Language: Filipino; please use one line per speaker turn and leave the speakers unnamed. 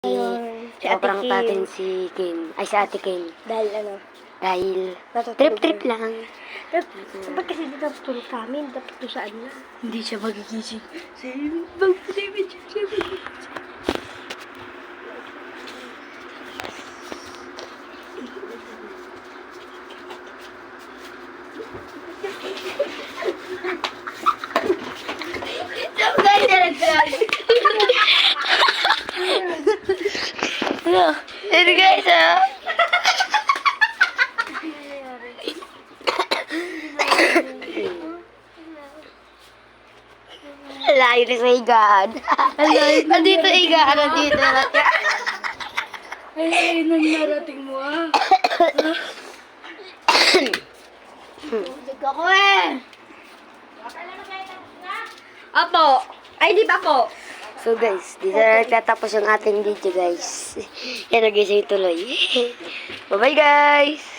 Ayun, si Ate
Prank
Kim.
natin si Kim. Ay, si Ate Kim.
Dahil ano,
Dahil
natutulog
trip
na.
lang.
Dapat kasi dito natutulog kami, dapat doon saan na.
Hindi siya magigising. Ito guys, layo na sa higaan. Nandito higaan, nandito.
Ay, nang narating mo Lig ako Apo! Ay, di ba po?
So guys, dito na nagtatapos yung ating video guys. Yan, nagising tuloy. Bye bye guys!